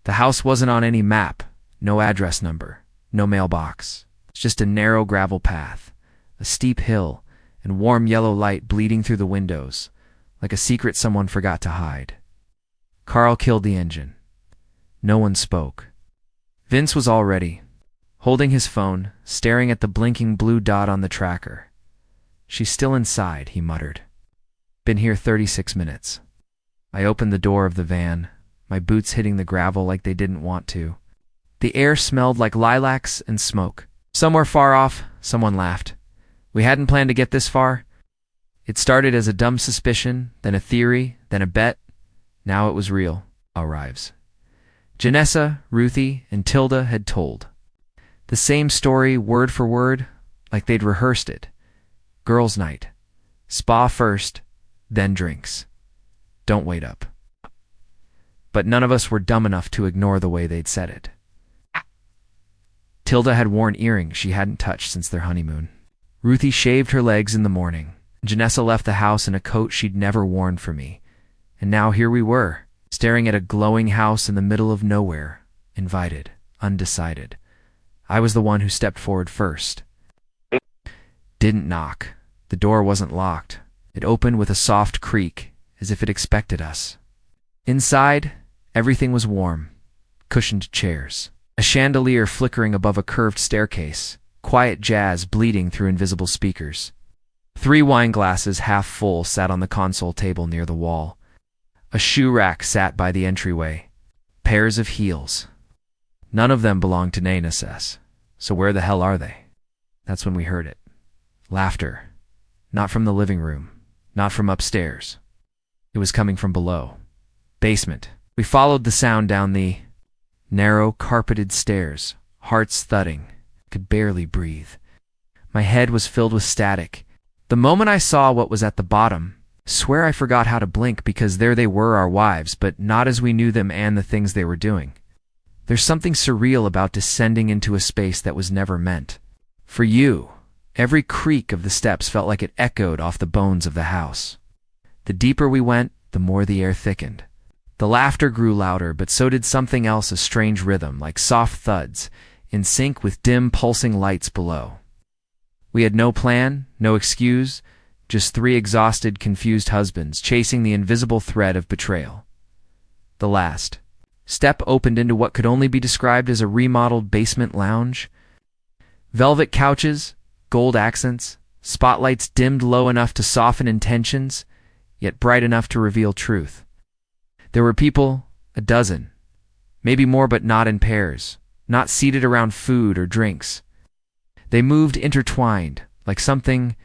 The house wasn't on any map, no address number, no mailbox. It's just a narrow gravel path, a steep hill, and warm yellow light bleeding through the windows, like a secret someone forgot to hide. Carl killed the engine. No one spoke. Vince was all ready, holding his phone, staring at the blinking blue dot on the tracker. "She's still inside," he muttered. "Been here 36 minutes. I opened the door of the van, my boots hitting the gravel like they didn't want to. The air smelled like lilacs and smoke. Somewhere far off, someone laughed. We hadn't planned to get this far. It started as a dumb suspicion, then a theory, then a bet. Now it was real. Arrives. Janessa, Ruthie, and Tilda had told. The same story, word for word, like they'd rehearsed it. Girls' night. Spa first, then drinks. Don't wait up. But none of us were dumb enough to ignore the way they'd said it. Tilda had worn earrings she hadn't touched since their honeymoon. Ruthie shaved her legs in the morning. Janessa left the house in a coat she'd never worn for me. And now here we were, staring at a glowing house in the middle of nowhere, invited, undecided. I was the one who stepped forward first. Didn't knock. The door wasn't locked. It opened with a soft creak, as if it expected us. Inside, everything was warm. Cushioned chairs. A chandelier flickering above a curved staircase. Quiet jazz bleeding through invisible speakers. 3 wine glasses half full sat on the console table near the wall. A shoe rack sat by the entryway. Pairs of heels. None of them belonged to Nainasess. So where the hell are they? That's when we heard it. Laughter. Not from the living room. Not from upstairs. It was coming from below. Basement. We followed the sound down the narrow, carpeted stairs, hearts thudding. Could barely breathe. My head was filled with static. The moment I saw what was at the bottom, swear I forgot how to blink because there they were, our wives, but not as we knew them and the things they were doing. There's something surreal about descending into a space that was never meant. For you, every creak of the steps felt like it echoed off the bones of the house. The deeper we went, the more the air thickened. The laughter grew louder, but so did something else, a strange rhythm, like soft thuds, in sync with dim, pulsing lights below. We had no plan, no excuse, just 3 exhausted, confused husbands chasing the invisible thread of betrayal. The last step opened into what could only be described as a remodeled basement lounge. Velvet couches, gold accents, spotlights dimmed low enough to soften intentions, yet bright enough to reveal truth. There were people, a dozen, maybe more, but not in pairs, not seated around food or drinks. They moved intertwined, like something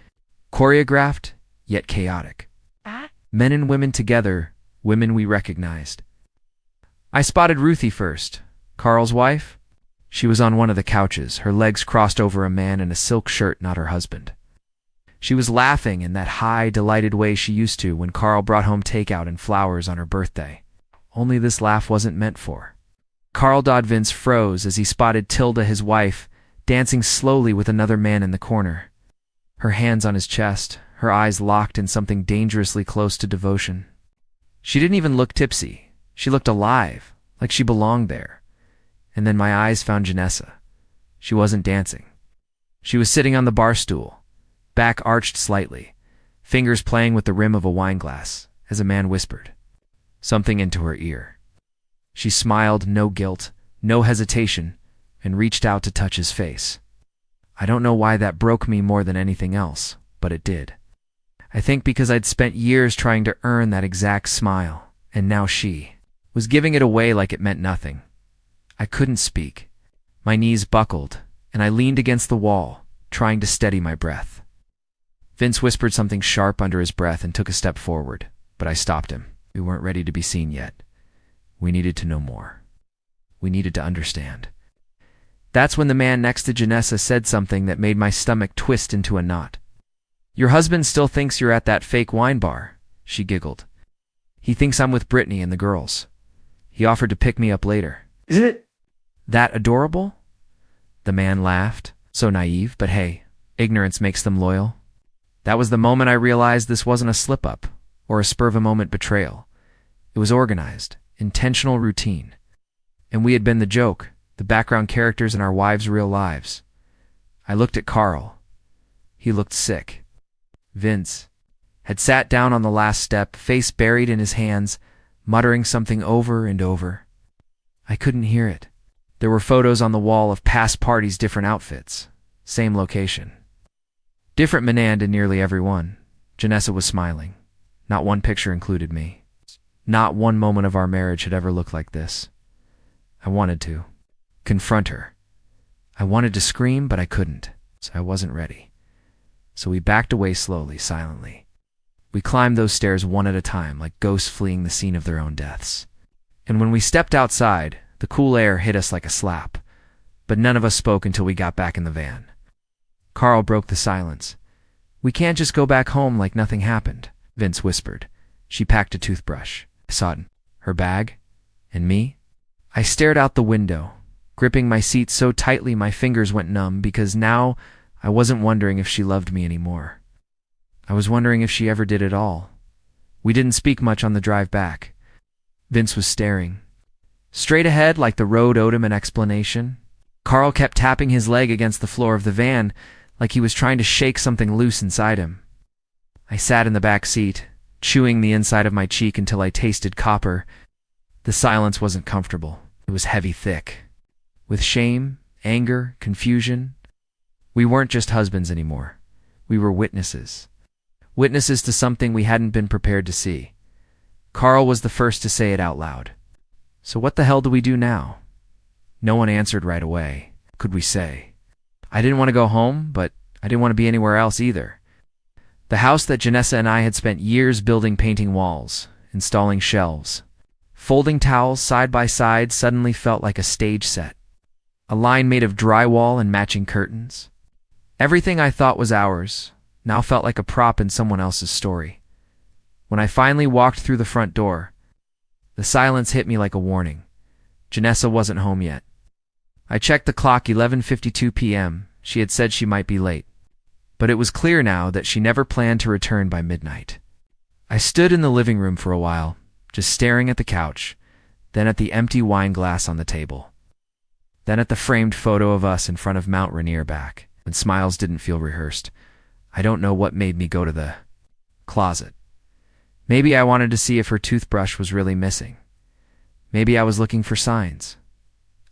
choreographed, yet chaotic. Men and women together, women we recognized. I spotted Ruthie first, Carl's wife. She was on one of the couches, her legs crossed over a man in a silk shirt, not her husband. She was laughing in that high, delighted way she used to when Carl brought home takeout and flowers on her birthday. Only this laugh wasn't meant for. Carl Vince froze as he spotted Tilda, his wife, dancing slowly with another man in the corner. Her hands on his chest, her eyes locked in something dangerously close to devotion. She didn't even look tipsy. She looked alive, like she belonged there. And then my eyes found Janessa. She wasn't dancing. She was sitting on the bar stool, back arched slightly, fingers playing with the rim of a wine glass, as a man whispered something into her ear. She smiled, no guilt, no hesitation, and reached out to touch his face. I don't know why that broke me more than anything else, but it did. I think because I'd spent years trying to earn that exact smile, and now she was giving it away like it meant nothing. I couldn't speak. My knees buckled, and I leaned against the wall, trying to steady my breath. Vince whispered something sharp under his breath and took a step forward, but I stopped him. We weren't ready to be seen yet. We needed to know more. We needed to understand. That's when the man next to Janessa said something that made my stomach twist into a knot. "Your husband still thinks you're at that fake wine bar," she giggled. "He thinks I'm with Brittany and the girls. He offered to pick me up later." Isn't it "That adorable?" The man laughed. So naive, but hey, ignorance makes them loyal. That was the moment I realized this wasn't a slip-up or a spur-of-a-moment betrayal. It was organized, intentional routine. And we had been the joke, the background characters in our wives' real lives. I looked at Carl. He looked sick. Vince had sat down on the last step, face buried in his hands, muttering something over and over. I couldn't hear it. There were photos on the wall of past parties, different outfits, same location. Different Menand in nearly every one. Janessa was smiling. Not one picture included me. Not one moment of our marriage had ever looked like this. I wanted to confront her. I wanted to scream, but I couldn't, so I wasn't ready. So we backed away slowly, silently. We climbed those stairs one at a time, like ghosts fleeing the scene of their own deaths. And when we stepped outside, the cool air hit us like a slap, but none of us spoke until we got back in the van. Carl broke the silence. "We can't just go back home like nothing happened," Vince whispered. She packed a toothbrush. I saw it in her bag. And me? I stared out the window, gripping my seat so tightly my fingers went numb, because now I wasn't wondering if she loved me anymore. I was wondering if she ever did at all. We didn't speak much on the drive back. Vince was staring straight ahead like the road owed him an explanation. Carl kept tapping his leg against the floor of the van like he was trying to shake something loose inside him. I sat in the back seat, chewing the inside of my cheek until I tasted copper. The silence wasn't comfortable. It was heavy, thick. With shame, anger, confusion. We weren't just husbands anymore. We were witnesses. Witnesses to something we hadn't been prepared to see. Carl was the first to say it out loud. "So what the hell do we do now?" No one answered right away. Could we say? I didn't want to go home, but I didn't want to be anywhere else either. The house that Janessa and I had spent years building, painting walls, installing shelves, folding towels side by side, suddenly felt like a stage set. A line made of drywall and matching curtains. Everything I thought was ours now felt like a prop in someone else's story. When I finally walked through the front door, the silence hit me like a warning. Janessa wasn't home yet. I checked the clock, 11:52 p.m. She had said she might be late. But it was clear now that she never planned to return by midnight. I stood in the living room for a while, just staring at the couch, then at the empty wine glass on the table, then at the framed photo of us in front of Mount Rainier back, and smiles didn't feel rehearsed. I don't know what made me go to the closet. Maybe I wanted to see if her toothbrush was really missing. Maybe I was looking for signs.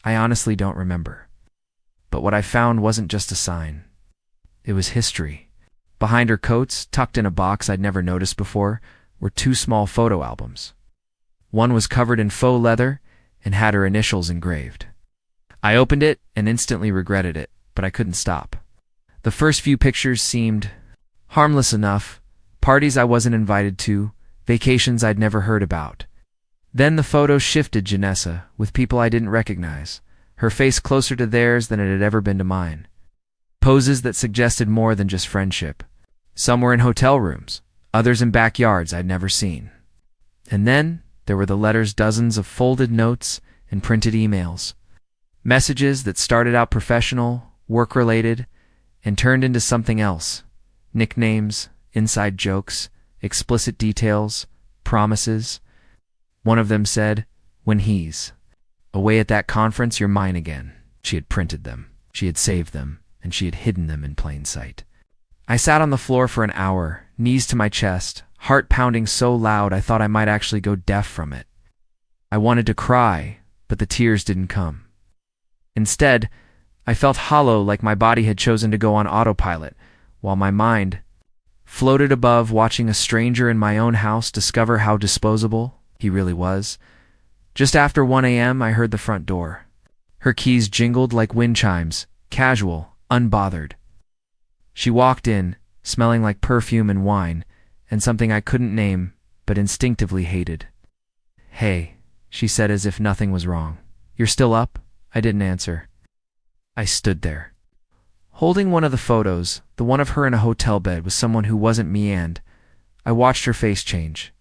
I honestly don't remember. But what I found wasn't just a sign. It was history. Behind her coats, tucked in a box I'd never noticed before, were two small photo albums. One was covered in faux leather and had her initials engraved. I opened it and instantly regretted it, but I couldn't stop. The first few pictures seemed harmless enough, parties I wasn't invited to, vacations I'd never heard about. Then the photos shifted Janessa, with people I didn't recognize, her face closer to theirs than it had ever been to mine. Poses that suggested more than just friendship. Some were in hotel rooms, others in backyards I'd never seen. And then there were the letters, dozens of folded notes and printed emails. Messages that started out professional, work-related, and turned into something else. Nicknames, inside jokes, explicit details, promises. One of them said, "When he's away at that conference, you're mine again." She had printed them, she had saved them, and she had hidden them in plain sight. I sat on the floor for an hour, knees to my chest, heart pounding so loud I thought I might actually go deaf from it. I wanted to cry, but the tears didn't come. Instead, I felt hollow, like my body had chosen to go on autopilot, while my mind floated above, watching a stranger in my own house discover how disposable he really was. Just after 1 a.m., I heard the front door. Her keys jingled like wind chimes, casual, unbothered. She walked in, smelling like perfume and wine, and something I couldn't name, but instinctively hated. "Hey," she said as if nothing was wrong. "You're still up?" I didn't answer. I stood there, holding one of the photos, the one of her in a hotel bed with someone who wasn't me, and I watched her face change.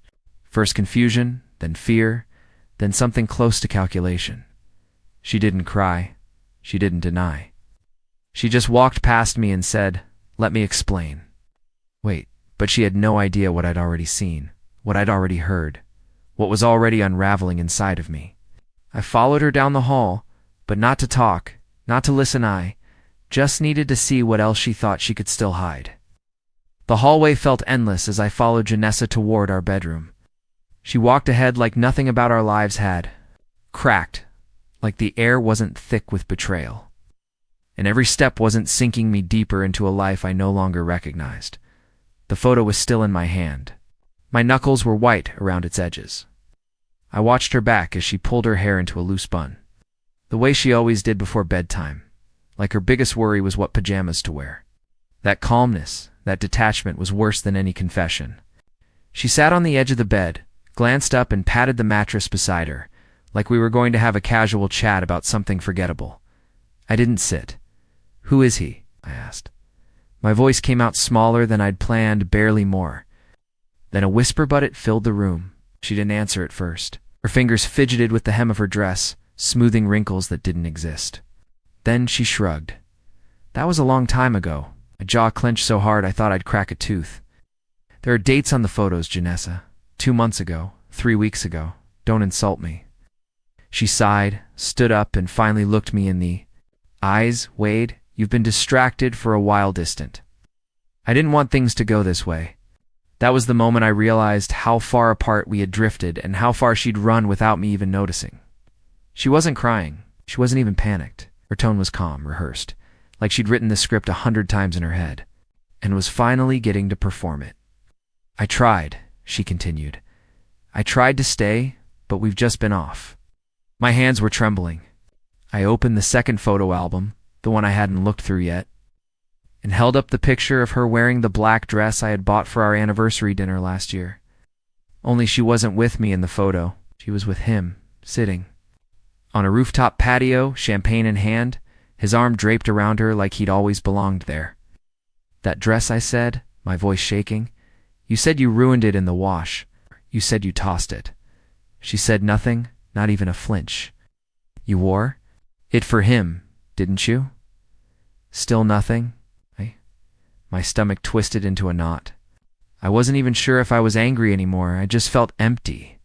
First confusion, then fear, then something close to calculation. She didn't cry. She didn't deny. She just walked past me and said, "Let me explain." Wait, but she had no idea what I'd already seen, what I'd already heard, what was already unraveling inside of me. I followed her down the hall, but not to talk, not to listen. I just needed to see what else she thought she could still hide. The hallway felt endless as I followed Janessa toward our bedroom. She walked ahead like nothing about our lives had, cracked, like the air wasn't thick with betrayal. And every step wasn't sinking me deeper into a life I no longer recognized. The photo was still in my hand. My knuckles were white around its edges. I watched her back as she pulled her hair into a loose bun, the way she always did before bedtime, like her biggest worry was what pajamas to wear. That calmness, that detachment was worse than any confession. She sat on the edge of the bed, glanced up and patted the mattress beside her, like we were going to have a casual chat about something forgettable. I didn't sit. "Who is he?" I asked. My voice came out smaller than I'd planned, barely more. Then a whisper, but it filled the room. She didn't answer at first. Her fingers fidgeted with the hem of her dress, smoothing wrinkles that didn't exist. Then she shrugged. "That was a long time ago." My jaw clenched so hard I thought I'd crack a tooth. "There are dates on the photos, Janessa. 2 months ago, 3 weeks ago. Don't insult me." She sighed, stood up, and finally looked me in the eyes. "Wade, you've been distracted for a while, distant." I didn't want things to go this way. That was the moment I realized how far apart we had drifted and how far she'd run without me even noticing. She wasn't crying. She wasn't even panicked. Her tone was calm, rehearsed, like she'd written the script 100 times in her head, and was finally getting to perform it. "I tried," she continued. "I tried to stay, but we've just been off." My hands were trembling. I opened the second photo album, the one I hadn't looked through yet, and held up the picture of her wearing the black dress I had bought for our anniversary dinner last year. Only she wasn't with me in the photo. She was with him, sitting on a rooftop patio, champagne in hand, his arm draped around her like he'd always belonged there. "That dress," I said, my voice shaking. "You said you ruined it in the wash. You said you tossed it." She said nothing, not even a flinch. "You wore it for him, didn't you?" Still nothing. My stomach twisted into a knot. I wasn't even sure if I was angry anymore. I just felt empty,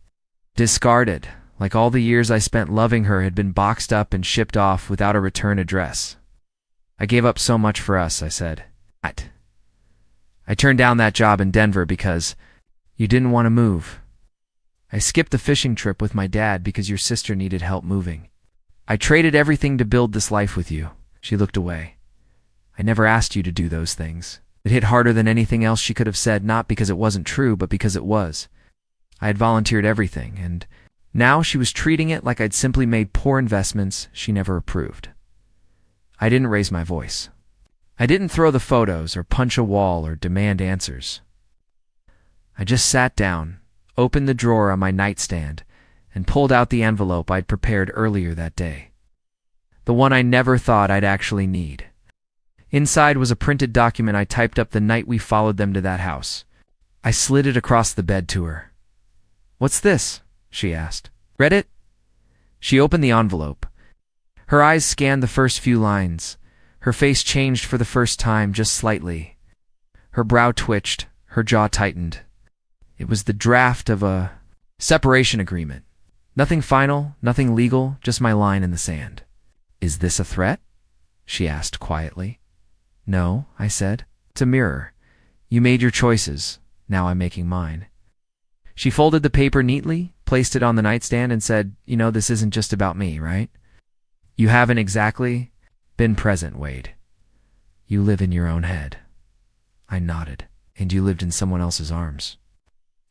discarded, like all the years I spent loving her had been boxed up and shipped off without a return address. "I gave up so much for us," I said. I turned down that job in Denver because you didn't want to move. I skipped the fishing trip with my dad because your sister needed help moving. I traded everything to build this life with you." She looked away. "I never asked you to do those things." It hit harder than anything else she could have said, not because it wasn't true, but because it was. I had volunteered everything, and now she was treating it like I'd simply made poor investments she never approved. I didn't raise my voice. I didn't throw the photos or punch a wall or demand answers. I just sat down, opened the drawer on my nightstand, and pulled out the envelope I'd prepared earlier that day. The one I never thought I'd actually need. Inside was a printed document I typed up the night we followed them to that house. I slid it across the bed to her. "What's this?" she asked. "Read it?" She opened the envelope. Her eyes scanned the first few lines. Her face changed for the first time, just slightly. Her brow twitched, her jaw tightened. It was the draft of a separation agreement. Nothing final, nothing legal, just my line in the sand. "Is this a threat?" she asked quietly. "No," I said. "It's a mirror. You made your choices. Now I'm making mine." She folded the paper neatly, placed it on the nightstand, and said, "You know, this isn't just about me, right? You haven't exactly been present, Wade. You live in your own head." I nodded. "And you lived in someone else's arms."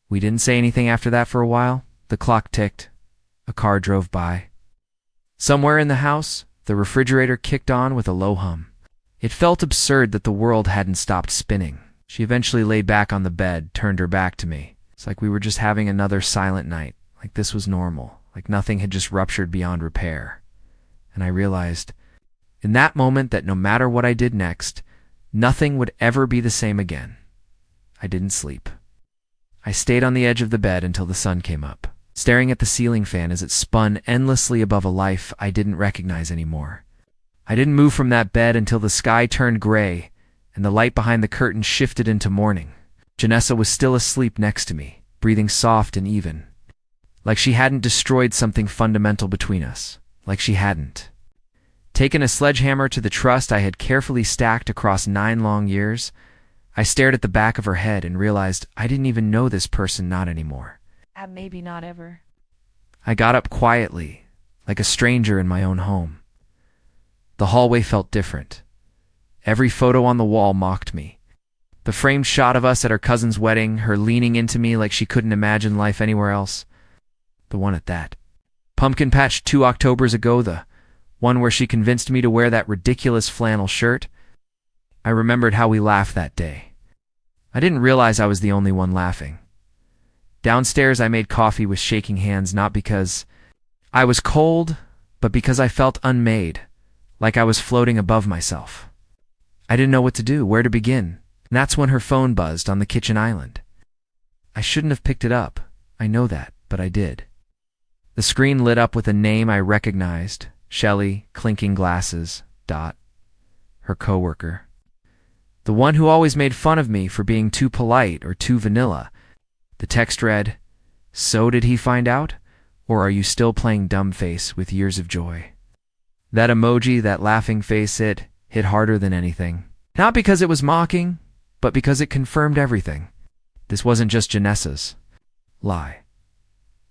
We didn't say anything after that for a while. The clock ticked. A car drove by. Somewhere in the house, the refrigerator kicked on with a low hum. It felt absurd that the world hadn't stopped spinning. She eventually lay back on the bed, turned her back to me. It's like we were just having another silent night, like this was normal, like nothing had just ruptured beyond repair. And I realized in that moment that no matter what I did next, nothing would ever be the same again. I didn't sleep. I stayed on the edge of the bed until the sun came up, staring at the ceiling fan as it spun endlessly above a life I didn't recognize anymore. I didn't move from that bed until the sky turned gray and the light behind the curtain shifted into morning. Janessa was still asleep next to me, breathing soft and even. like she hadn't destroyed something fundamental between us, like she hadn't taken a sledgehammer to the trust I had carefully stacked across 9 long years. I stared at the back of her head and realized I didn't even know this person, not anymore. Maybe not ever. I got up quietly, like a stranger in my own home. The hallway felt different. Every photo on the wall mocked me. The framed shot of us at her cousin's wedding, her leaning into me like she couldn't imagine life anywhere else. The one at that. Pumpkin Patch 2 Octobers ago, the one where she convinced me to wear that ridiculous flannel shirt. I remembered how we laughed that day. I didn't realize I was the only one laughing. Downstairs, I made coffee with shaking hands, not because I was cold, but because I felt unmade, like I was floating above myself. I didn't know what to do, where to begin, and that's when her phone buzzed on the kitchen island. I shouldn't have picked it up, I know that, but I did. The screen lit up with a name I recognized, Shelley, clinking glasses, Dot, her coworker. The one who always made fun of me for being too polite or too vanilla. The text read, "So did he find out? Or are you still playing dumb face with years of joy?" That emoji, that laughing face, it hit harder than anything. Not because it was mocking, but because it confirmed everything. This wasn't just Janessa's lie.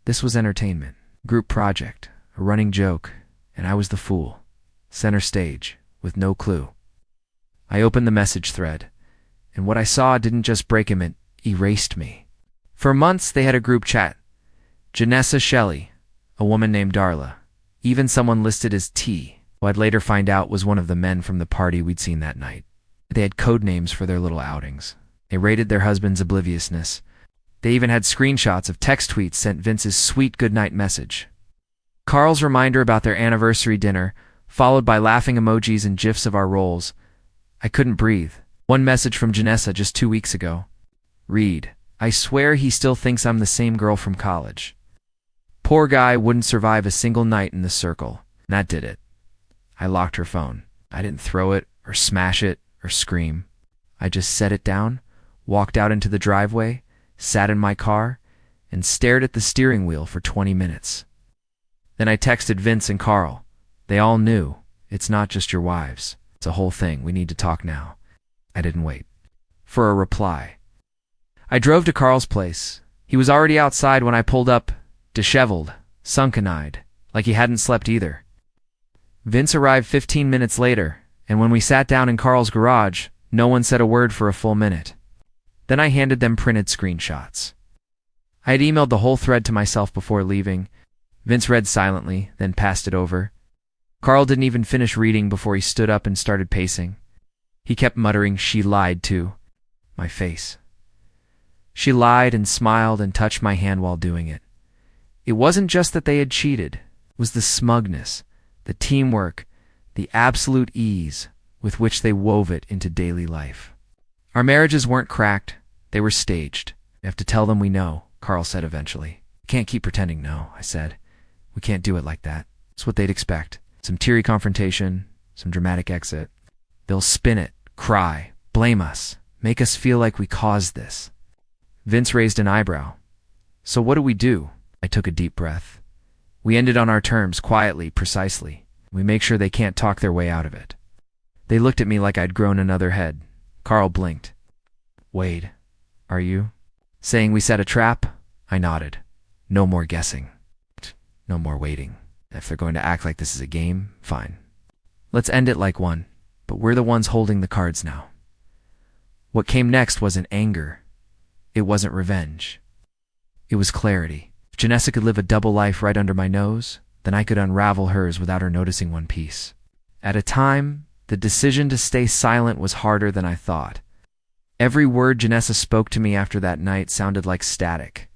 This was entertainment, group project, a running joke, and I was the fool, center stage, with no clue. I opened the message thread, and what I saw didn't just break him, it erased me. For months, they had a group chat. Janessa, Shelley, a woman named Darla, even someone listed as T, who I'd later find out was one of the men from the party we'd seen that night. They had code names for their little outings. They rated their husband's obliviousness. They even had screenshots of text tweets sent Vince's sweet goodnight message. Carl's reminder about their anniversary dinner, followed by laughing emojis and gifs of our roles. I couldn't breathe. One message from Janessa just 2 weeks ago. Read, "I swear he still thinks I'm the same girl from college." Poor guy wouldn't survive a single night in the circle. That did it. I locked her phone. I didn't throw it or smash it or scream. I just set it down, walked out into the driveway, sat in my car, and stared at the steering wheel for 20 minutes. Then I texted Vince and Carl. They all knew. It's not just your wives. It's a whole thing. We need to talk now. I didn't wait for a reply. I drove to Carl's place. He was already outside when I pulled up, disheveled, sunken-eyed, like he hadn't slept either. Vince arrived 15 minutes later, and when we sat down in Carl's garage, no one said a word for a full minute. Then I handed them printed screenshots. I had emailed the whole thread to myself before leaving. Vince read silently, then passed it over. Carl didn't even finish reading before he stood up and started pacing. He kept muttering, "She lied too." My face. She lied and smiled and touched my hand while doing it. It wasn't just that they had cheated. It was the smugness, the teamwork, the absolute ease with which they wove it into daily life. Our marriages weren't cracked. They were staged. "We have to tell them we know," Carl said eventually. "We can't keep pretending no," I said. "We can't do it like that. It's what they'd expect. Some teary confrontation, some dramatic exit. They'll spin it, cry, blame us, make us feel like we caused this." Vince raised an eyebrow. "So what do we do?" I took a deep breath. "We ended on our terms, quietly, precisely. We make sure they can't talk their way out of it." They looked at me like I'd grown another head. Carl blinked. "Wade, are you saying we set a trap?" I nodded. "No more guessing. No more waiting. If they're going to act like this is a game, fine. Let's end it like one, but we're the ones holding the cards now." What came next wasn't anger. It wasn't revenge. It was clarity. If Janessa could live a double life right under my nose, then I could unravel hers without her noticing one piece. At a time, the decision to stay silent was harder than I thought. Every word Janessa spoke to me after that night sounded like static.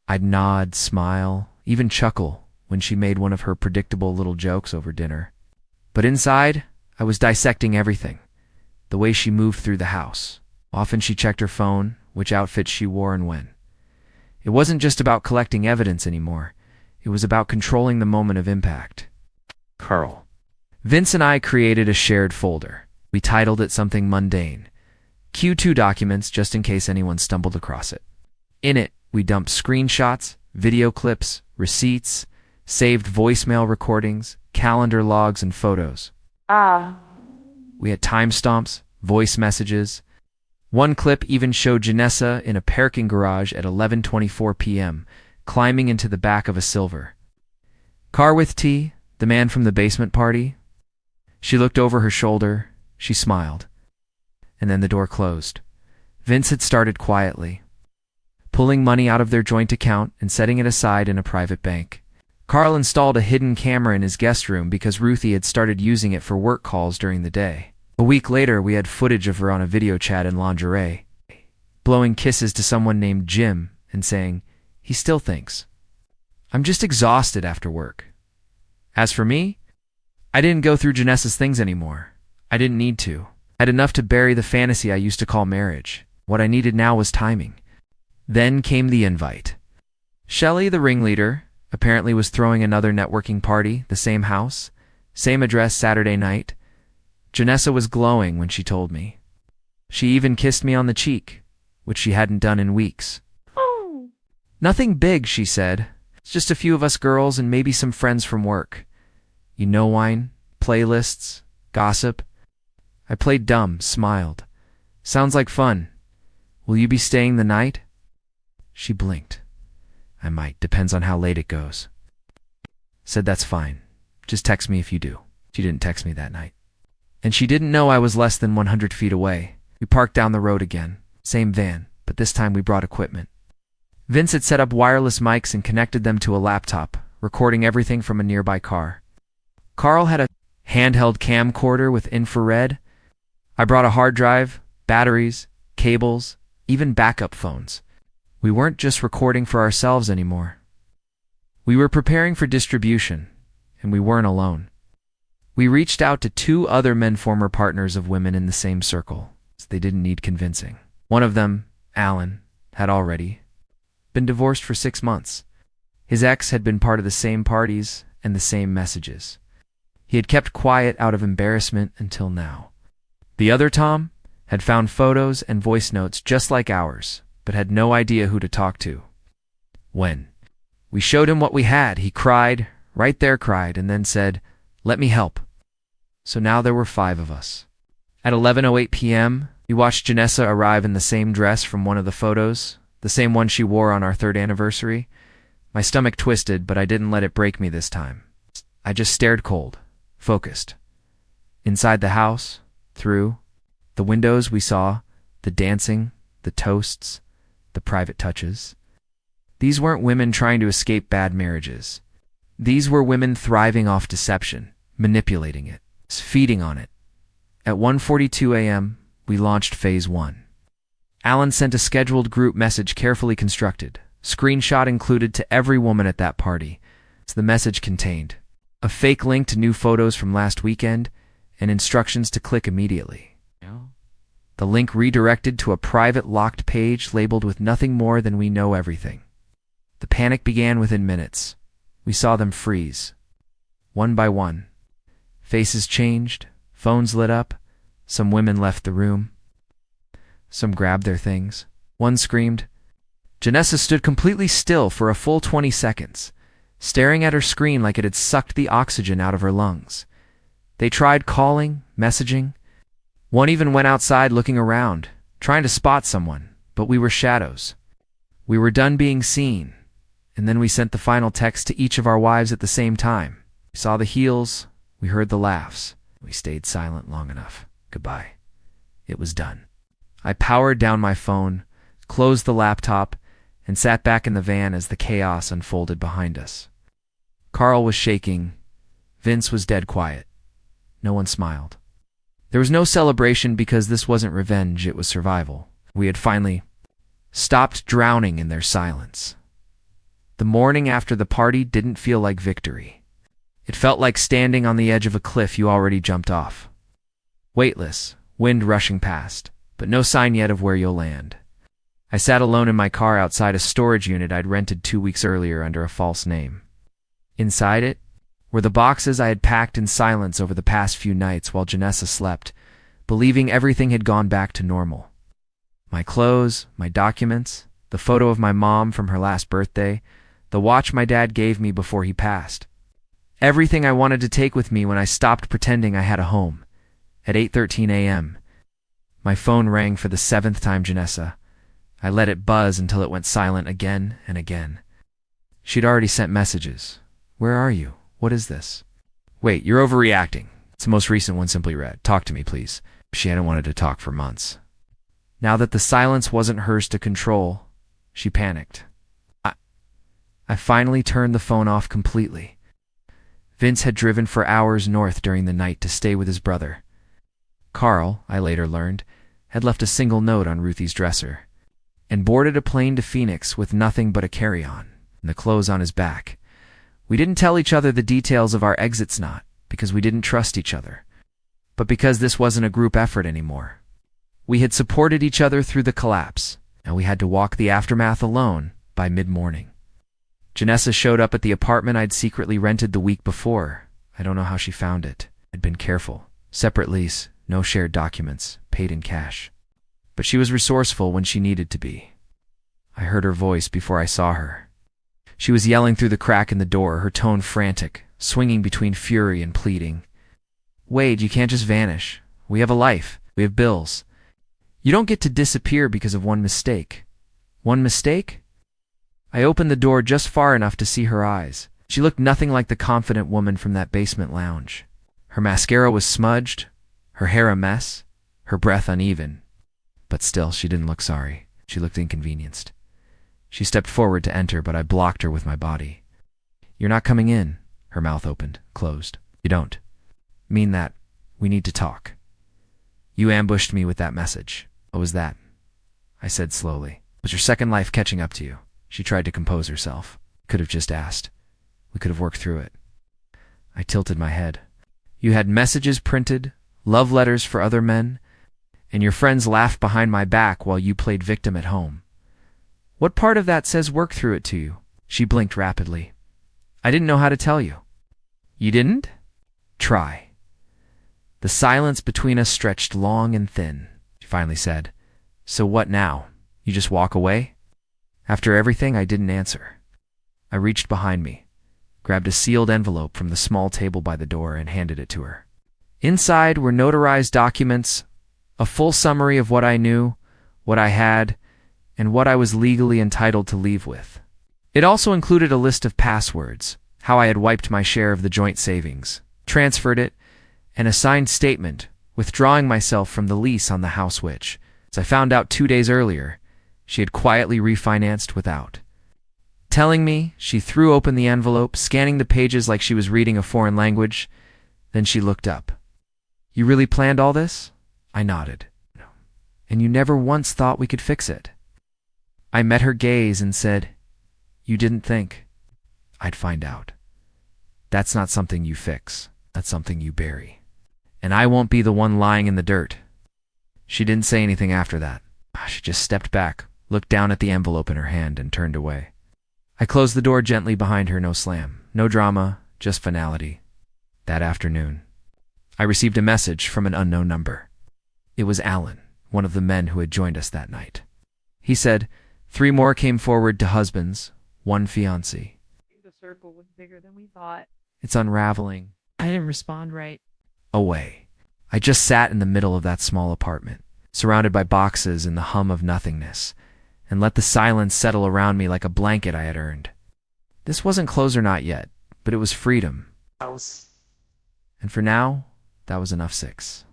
I'd nod, smile, even chuckle when she made one of her predictable little jokes over dinner. But inside, I was dissecting everything. The way she moved through the house. Often she checked her phone, which outfits she wore and when. It wasn't just about collecting evidence anymore. It was about controlling the moment of impact. Carl. Vince and I created a shared folder. We titled it something mundane. Q2 documents, just in case anyone stumbled across it. In it, we dumped screenshots, video clips, receipts, saved voicemail recordings, calendar logs, and photos. We had timestamps, voice messages. One clip even showed Janessa in a parking garage at 11:24 p.m., climbing into the back of a silver car with T, the man from the basement party. She looked over her shoulder, she smiled, and then the door closed. Vince had started quietly, pulling money out of their joint account and setting it aside in a private bank. Carl installed a hidden camera in his guest room because Ruthie had started using it for work calls during the day. A week later, we had footage of her on a video chat in lingerie, blowing kisses to someone named Jim and saying, "He still thinks I'm just exhausted after work." As for me, I didn't go through Janessa's things anymore. I didn't need to. I had enough to bury the fantasy I used to call marriage. What I needed now was timing. Then came the invite. Shelley, the ringleader, apparently was throwing another networking party, the same house, same address Saturday night. Janessa was glowing when she told me. She even kissed me on the cheek, which she hadn't done in weeks. "Nothing big," she said. "It's just a few of us girls and maybe some friends from work. You know, wine, playlists, gossip." I played dumb, smiled. "Sounds like fun. Will you be staying the night?" She blinked. "I might, depends on how late it goes." Said, "That's fine. Just text me if you do." She didn't text me that night. And she didn't know I was less than 100 feet away. We parked down the road again. Same van, but this time we brought equipment. Vince had set up wireless mics and connected them to a laptop, recording everything from a nearby car. Carl had a handheld camcorder with infrared. I brought a hard drive, batteries, cables, even backup phones. We weren't just recording for ourselves anymore. We were preparing for distribution, and we weren't alone. We reached out to 2 other men, former partners of women in the same circle, so they didn't need convincing. One of them, Alan, had already been divorced for 6 months. His ex had been part of the same parties and the same messages. He had kept quiet out of embarrassment until now. The other Tom had found photos and voice notes just like ours, but had no idea who to talk to. When we showed him what we had, he cried, right there cried, and then said, "Let me help." So now there were 5 of us. At 11:08 p.m., we watched Janessa arrive in the same dress from one of the photos, the same one she wore on our 3rd anniversary. My stomach twisted, but I didn't let it break me this time. I just stared cold, focused. Inside the house, through the windows, we saw the dancing, the toasts, the private touches. These weren't women trying to escape bad marriages. These were women thriving off deception, manipulating it, feeding on it. At 1:42 a.m., we launched Phase 1. Alan sent a scheduled group message carefully constructed, screenshot included to every woman at that party. The message contained a fake link to new photos from last weekend and instructions to click immediately. The link redirected to a private locked page labeled with nothing more than "We know everything." The panic began within minutes. We saw them freeze, one by one. Faces changed, phones lit up, some women left the room. Some grabbed their things. One screamed. Janessa stood completely still for a full 20 seconds, staring at her screen like it had sucked the oxygen out of her lungs. They tried calling, messaging. One even went outside looking around, trying to spot someone, but we were shadows. We were done being seen, and then we sent the final text to each of our wives at the same time. We saw the heels, we heard the laughs. We stayed silent long enough. Goodbye. It was done. I powered down my phone, closed the laptop, and sat back in the van as the chaos unfolded behind us. Carl was shaking. Vince was dead quiet. No one smiled. There was no celebration because this wasn't revenge, it was survival. We had finally stopped drowning in their silence. The morning after the party didn't feel like victory. It felt like standing on the edge of a cliff you already jumped off. Weightless, wind rushing past, but no sign yet of where you'll land. I sat alone in my car outside a storage unit I'd rented 2 weeks earlier under a false name. Inside it were the boxes I had packed in silence over the past few nights while Janessa slept, believing everything had gone back to normal. My clothes, my documents, the photo of my mom from her last birthday, The watch my dad gave me before he passed. Everything I wanted to take with me when I stopped pretending I had a home. At 8:13 a.m., my phone rang for the 7th time, Janessa. I let it buzz until it went silent again and again. She'd already sent messages. Where are you? What is this? Wait, you're overreacting. It's the most recent one simply read. Talk to me, please. She hadn't wanted to talk for months. Now that the silence wasn't hers to control, she panicked. I finally turned the phone off completely. Vince had driven for hours north during the night to stay with his brother. Carl, I later learned, had left a single note on Ruthie's dresser, and boarded a plane to Phoenix with nothing but a carry-on and the clothes on his back. We didn't tell each other the details of our exits, not because we didn't trust each other, but because this wasn't a group effort anymore. We had supported each other through the collapse, and we had to walk the aftermath alone by mid-morning. Janessa showed up at the apartment I'd secretly rented the week before. I don't know how she found it. I'd been careful. Separate lease, no shared documents, paid in cash. But she was resourceful when she needed to be. I heard her voice before I saw her. She was yelling through the crack in the door, her tone frantic, swinging between fury and pleading. Wade, you can't just vanish. We have a life. We have bills. You don't get to disappear because of one mistake. One mistake? I opened the door just far enough to see her eyes. She looked nothing like the confident woman from that basement lounge. Her mascara was smudged, her hair a mess, her breath uneven. But still, she didn't look sorry. She looked inconvenienced. She stepped forward to enter, but I blocked her with my body. You're not coming in. Her mouth opened, closed. You don't. Mean that. We need to talk. You ambushed me with that message. What was that? I said slowly. Was your second life catching up to you? She tried to compose herself. Could have just asked. We could have worked through it. I tilted my head. You had messages printed, love letters for other men, and your friends laughed behind my back while you played victim at home. What part of that says work through it to you? She blinked rapidly. I didn't know how to tell you. You didn't? Try. The silence between us stretched long and thin. She finally said, So what now? You just walk away? After everything, I didn't answer. I reached behind me, grabbed a sealed envelope from the small table by the door, and handed it to her. Inside were notarized documents, a full summary of what I knew, what I had, and what I was legally entitled to leave with. It also included a list of passwords, how I had wiped my share of the joint savings, transferred it, and a signed statement withdrawing myself from the lease on the house which, as I found out 2 days earlier, she had quietly refinanced without. Telling me, she threw open the envelope, scanning the pages like she was reading a foreign language. Then she looked up. You really planned all this? I nodded. No. And you never once thought we could fix it? I met her gaze and said, You didn't think. I'd find out. That's not something you fix. That's something you bury. And I won't be the one lying in the dirt. She didn't say anything after that. She just stepped back, looked down at the envelope in her hand, and turned away. I closed the door gently behind her, no slam. No drama, just finality. That afternoon, I received a message from an unknown number. It was Alan, one of the men who had joined us that night. He said, 3 more came forward to husbands, 1 fiancé. The circle was bigger than we thought. It's unraveling. I didn't respond right. Away. I just sat in the middle of that small apartment, surrounded by boxes and the hum of nothingness, and let the silence settle around me like a blanket I had earned. This wasn't close or not yet, but it was freedom. And for now, that was enough 6.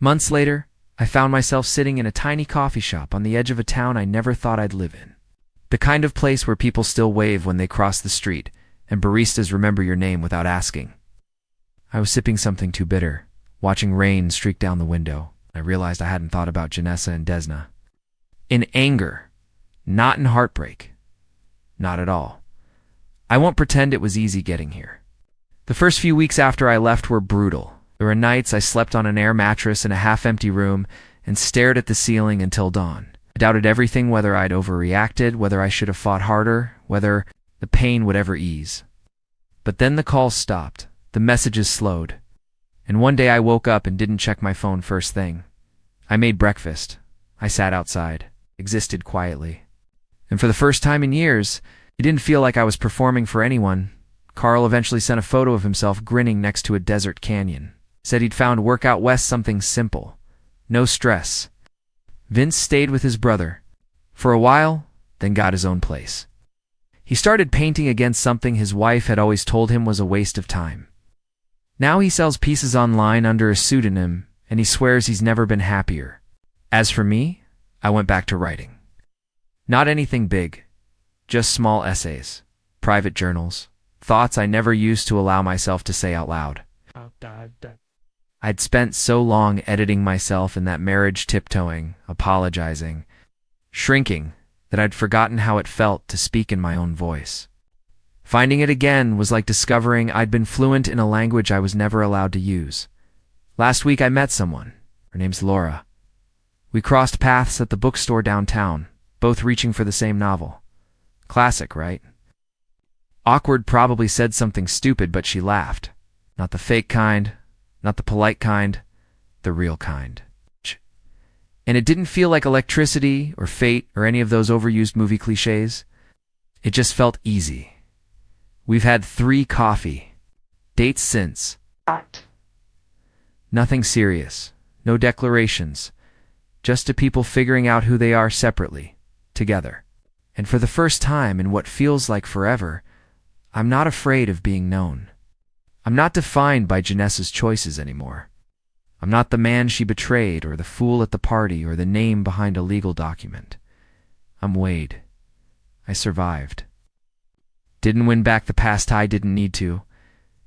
Months later, I found myself sitting in a tiny coffee shop on the edge of a town I never thought I'd live in. The kind of place where people still wave when they cross the street, and baristas remember your name without asking. I was sipping something too bitter, watching rain streak down the window. I realized I hadn't thought about Janessa and Desna. In anger, not in heartbreak. Not at all. I won't pretend it was easy getting here. The first few weeks after I left were brutal. There were nights I slept on an air mattress in a half-empty room and stared at the ceiling until dawn. I doubted everything, whether I'd overreacted, whether I should have fought harder, whether the pain would ever ease. But then the calls stopped, the messages slowed, and one day I woke up and didn't check my phone first thing. I made breakfast. I sat outside, existed quietly. And for the first time in years, it It didn't feel like I was performing for anyone. Carl eventually sent a photo of himself grinning next to a desert canyon. Said he'd found Workout West something simple. No stress. Vince stayed with his brother for a while, then got his own place. He started painting against something his wife had always told him was a waste of time. Now he sells pieces online under a pseudonym, and he swears he's never been happier. As for me, I went back to writing. Not anything big, just small essays, private journals, thoughts I never used to allow myself to say out loud. I'd spent so long editing myself in that marriage, tiptoeing, apologizing, shrinking, that I'd forgotten how it felt to speak in my own voice. Finding it again was like discovering I'd been fluent in a language I was never allowed to use. Last week I met someone. Her name's Laura. We crossed paths at the bookstore downtown, both reaching for the same novel. Classic, right? Awkward probably said something stupid, but she laughed. Not the fake kind, not the polite kind, the real kind. And it didn't feel like electricity or fate or any of those overused movie cliches. It just felt easy. We've had 3 coffee dates since. Nothing serious, no declarations, just two people figuring out who they are separately, together. And for the first time in what feels like forever, I'm not afraid of being known. I'm not defined by Janessa's choices anymore. I'm not the man she betrayed or the fool at the party or the name behind a legal document. I'm Wade. I survived. Didn't win back the past I didn't need to,